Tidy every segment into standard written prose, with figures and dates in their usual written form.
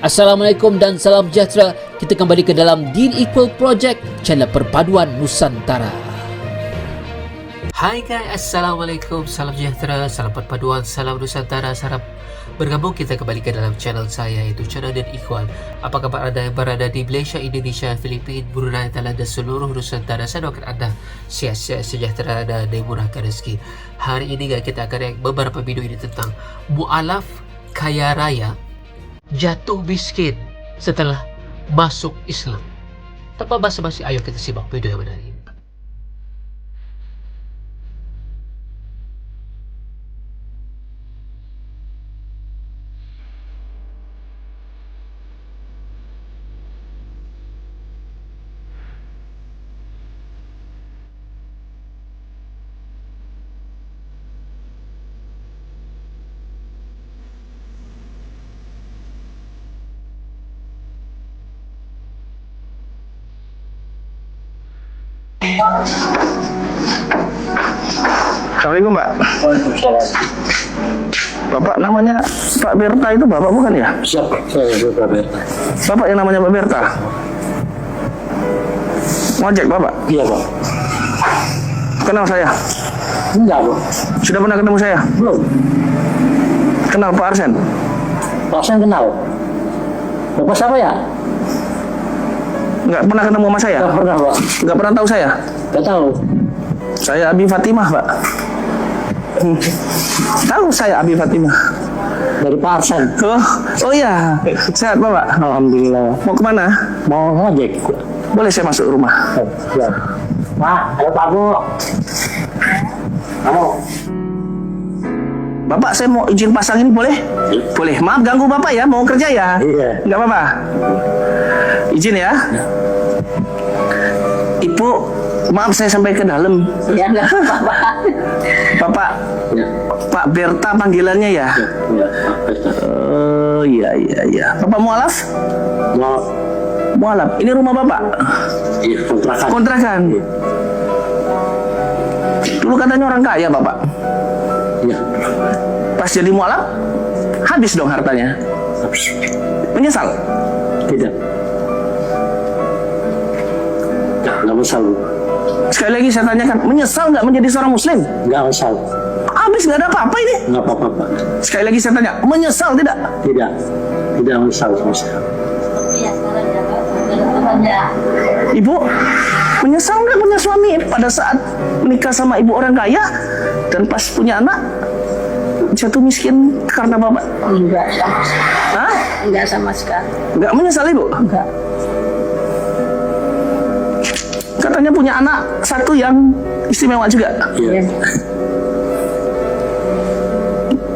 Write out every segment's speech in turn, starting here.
Assalamualaikum dan salam sejahtera. Kita kembali ke dalam Deen Equal Project, channel perpaduan Nusantara. Hai guys, Assalamualaikum, salam sejahtera, salam perpaduan, salam Nusantara. Sarap bergabung kita kembali ke dalam channel saya, iaitu channel Deen Equal. Apa khabar anda yang berada di Malaysia, Indonesia, Filipina, Brunei, Thailand dan seluruh Nusantara? Saya doakan anda sehat-sehat, sejahtera dan dimurahkan rezeki. Hari ini guys, kita akan react beberapa video ini tentang mualaf kaya raya jatuh miskin setelah masuk Islam. Tanpa basa-basi, ayo kita simak video yang menarik ini. Assalamualaikum Pak. Bapak namanya Pak Berta itu Bapak bukan ya? Siapa? Saya Pak Berta. Bapak yang namanya Pak Berta? Ngojek Bapak? Iya Pak. Kenal saya? Enggak Pak. Sudah pernah ketemu saya? Belum. Kenal Pak Arsen? Pak saya kenal. Bapak siapa ya? Nggak pernah ketemu sama saya? Enggak pernah Pak. Nggak pernah tahu saya? Enggak tahu. Saya Abi Fatimah Pak. Tahu saya Abi Fatimah. Dari Pak Arsen. Oh iya. Sehat Bapak? Alhamdulillah. Mau kemana? Mau ngojek. Boleh saya masuk rumah? Ya. Pak, ada Pak Bu. Kamu? Bapak, saya mau izin pasang ini boleh? Boleh. Maaf ganggu Bapak ya, mau kerja ya? Iya. Nggak apa-apa? Izin ya? Ibu, maaf saya sampai ke dalam. Ya nggak apa-apa. Bapak, Ya. Pak Berta panggilannya ya? Ya, Pak Berta. Oh iya. Bapak mualaf? Mau Mualaf. Ini rumah Bapak? iya kontrakan. Kontrakan. Dulu katanya orang kaya Bapak. Iya. Pas jadi mualaf, habis dong hartanya. Habis. Menyesal? Tidak. Ya, nggak masalah. Sekali lagi saya tanyakan, menyesal nggak menjadi seorang muslim? Nggak masalah. Habis nggak ada apa-apa ini. Nggak apa-apa Pak. Sekali lagi saya tanya, menyesal tidak? Tidak. Tidak masalah sama saya. Iya, sekarang ya. Ibu, menyesal nggak punya suami pada saat menikah sama ibu orang kaya dan pas punya anak jatuh miskin karena Bapak? Enggak sama sekali. Hah? Enggak sama sekali. Nggak menyesal Ibu? Enggak. Katanya punya anak satu yang istimewa juga. Iya.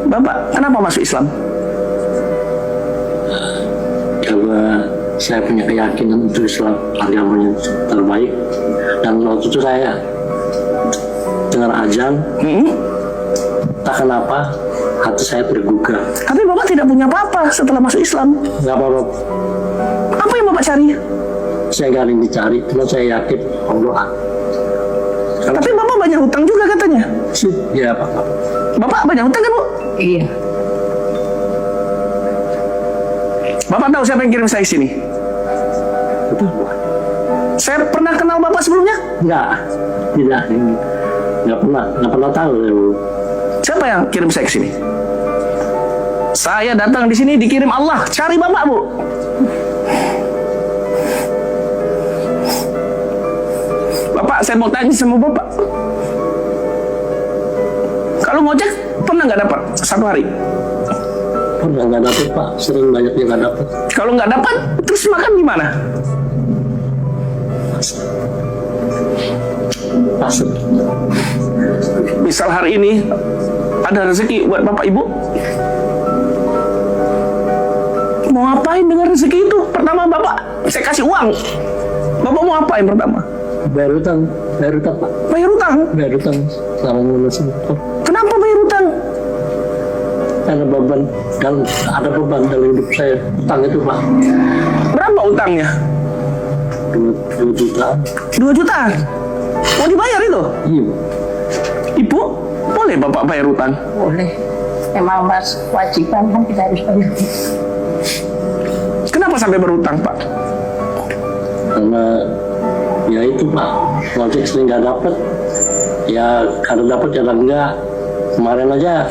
Bapak, kenapa masuk Islam? Karena saya punya keyakinan untuk Islam agamanya terbaik, dan waktu itu saya dengar azan, tak kenapa hati saya tergugah. Tapi Bapak tidak punya apa-apa setelah masuk Islam. Nggak apa-apa, Apa yang Bapak cari? saya nggak ada yang dicari, cuma saya yakin Allah. Tapi Bapak banyak hutang juga katanya. Ya Pak. Bapak banyak hutang kan Bu? Iya. Bapak tahu siapa yang kirim saya ke sini? Betul Pak. Saya pernah kenal Bapak sebelumnya? Tidak, nggak pernah tahu. Siapa yang kirim saya ke sini? Saya datang di sini dikirim Allah cari Bapak Bu. Bapak, saya mau tanya sama Bapak. Kalau ngojek pernah nggak dapat satu hari? Pernah nggak dapet Pak, sering banyak yang nggak dapet. Kalau nggak dapat, terus makan gimana? Pasut. Misal hari ini ada rezeki buat Bapak Ibu, mau ngapain dengan rezeki itu? Pertama Bapak, saya kasih uang. Bapak mau ngapain pertama? Bayar utang Pak. Bayar utang. Bayar utang sama ngurus. Kenapa bayar utang? Ada beban, dan ada beban dalam hidup saya. Utang itu Pak. Berapa utangnya? 2 juta. 2 juta. Mau dibayar itu? Iya. Ibu, boleh Bapak bayar utang? Boleh. Emang mas kewajiban kan kita harus bayar. sampai berhutang Pak? Karena ya itu Pak, waktu istri nggak dapat, ya kadang dapat kadang enggak. Kemarin aja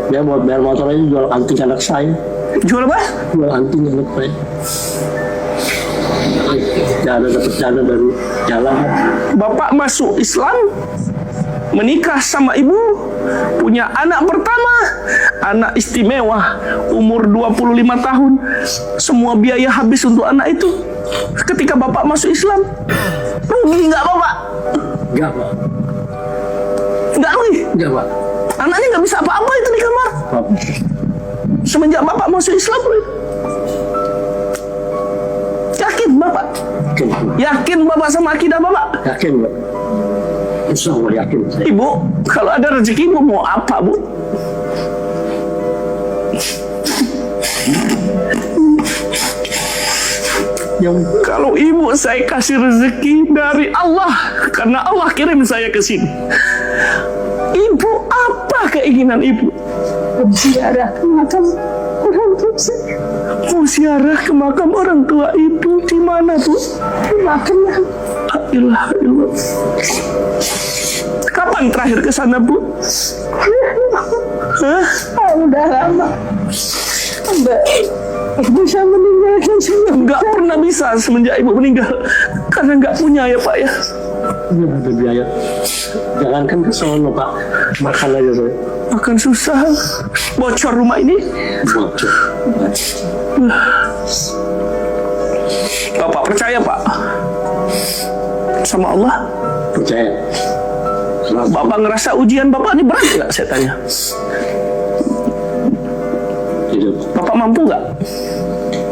dia buat bayar motor aja jual anting anak saya. Jual apa? Jual anting anak saya. Gak ada dapat dana dari jalan. Bapak masuk Islam, menikah sama ibu, punya anak pertama, anak istimewa, umur 25 tahun. Semua biaya habis untuk anak itu. Ketika Bapak masuk Islam, rugi nggak Bapak? Enggak Pak. Nggak rugi? Enggak Pak. Anaknya nggak bisa apa-apa itu di kamar. Pak. Semenjak Bapak masuk Islam, yakin Bapak? Yakin Pak. Yakin Bapak sama akidah Bapak? Yakin Pak. Insya Allah yakin. Ibu, kalau ada rezeki ibu mau apa Bu? Kalau ibu saya kasih rezeki dari Allah, karena Allah kirim saya ke sini. Ibu, apa keinginan ibu? Ziarah ke makam orang tua saya. Mau ziarah ke makam orang tua ibu di mana Bu? Makamnya La ilaha illallah. Kapan terakhir ke sana Bu? Hah? udah lama. Mbak bisa meninggalkan saya. Nggak pernah bisa semenjak ibu meninggal, karena nggak punya ya Pak ya. Nggak ada biaya. Jangankan ke sono Pak, makan aja saya. Makan susah, bocor rumah ini. Bocor. Bapak percaya Pak sama Allah? Percaya. Bapak ngerasa ujian Bapak ini berat nggak? Saya tanya. Hidup. Bapak mampu nggak?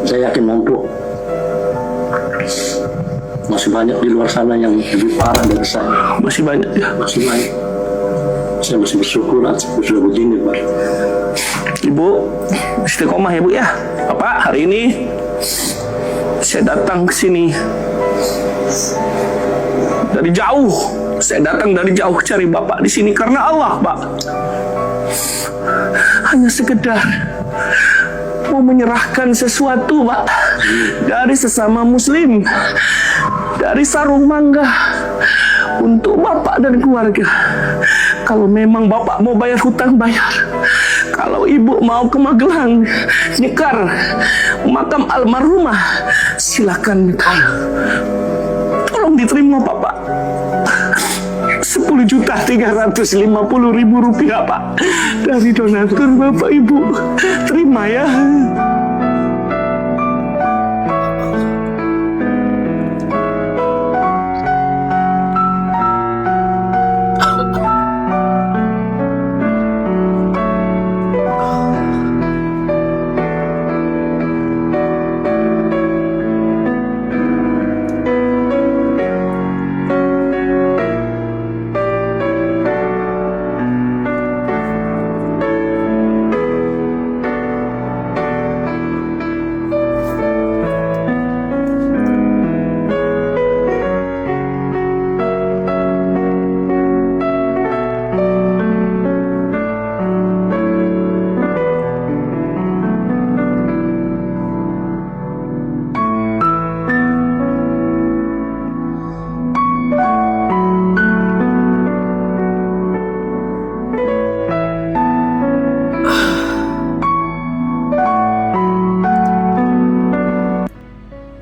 Saya yakin mampu. Masih banyak di luar sana yang lebih parah dari saya. Masih banyak ya. Masih banyak. Saya masih bersyukur sudah begini Pak. Ibu istiqomah ya Bu ya. Bapak hari ini saya datang ke sini dari jauh. Saya datang dari jauh cari Bapak di sini karena Allah Pak. Hanya sekedar mau menyerahkan sesuatu Pak dari sesama muslim, dari sarung mangga untuk Bapak dan keluarga. Kalau memang Bapak mau bayar hutang, bayar. Kalau Ibu mau ke Magelang nyekar makam almarhumah, silakan nyekar. Tolong diterima Bapak. 10.350.000 rupiah Pak dari donatur Bapak Ibu. Terima ya.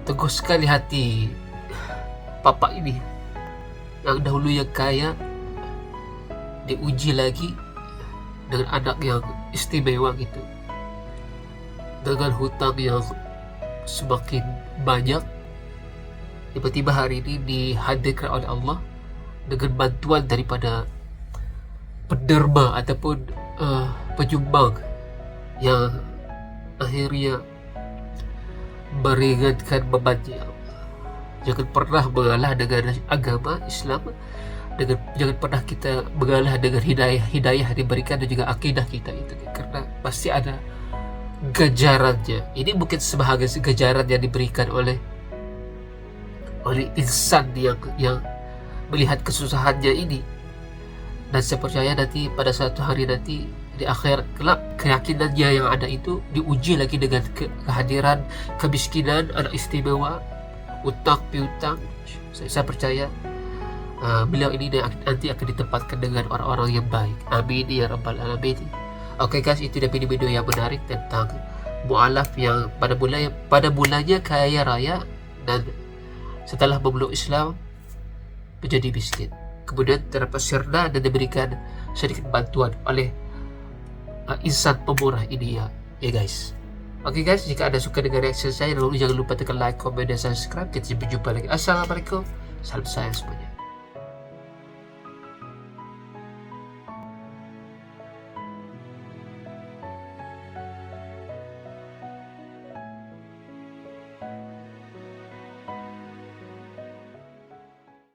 Teguh sekali hati Bapak ini yang dahulu yang kaya diuji lagi dengan anak yang istimewa gitu, dengan hutang yang semakin banyak. Tiba-tiba hari ini dihadirkan oleh Allah dengan bantuan daripada penderma ataupun penyumbang yang akhirnya meringankan bebannya. Jangan pernah mengalah dengan agama Islam, jangan pernah kita mengalah dengan hidayah yang diberikan dan juga akidah kita itu, karena pasti ada ganjarannya. Ini mungkin sebahagian ganjaran yang diberikan oleh insan yang melihat kesusahannya ini. Dan saya percaya nanti pada suatu hari nanti di akhir kelak keyakinannya yang ada itu diuji lagi dengan kehadiran kemiskinan, anak istimewa, utang piutang. Saya percaya beliau ini nanti akan ditempatkan dengan orang-orang yang baik. Amin ya rabbal alamin. Oke guys, itu dia video yang menarik tentang mu'alaf yang pada mulanya kaya raya dan setelah memeluk Islam menjadi miskin, kemudian terdapat sirna dan diberikan sedikit bantuan oleh insan pemurah ini ya guys. Oke guys, jika anda suka dengan reaction saya, lalu jangan lupa tekan like, komen, dan subscribe. Kita berjumpa lagi. Assalamualaikum, salam sayang semuanya.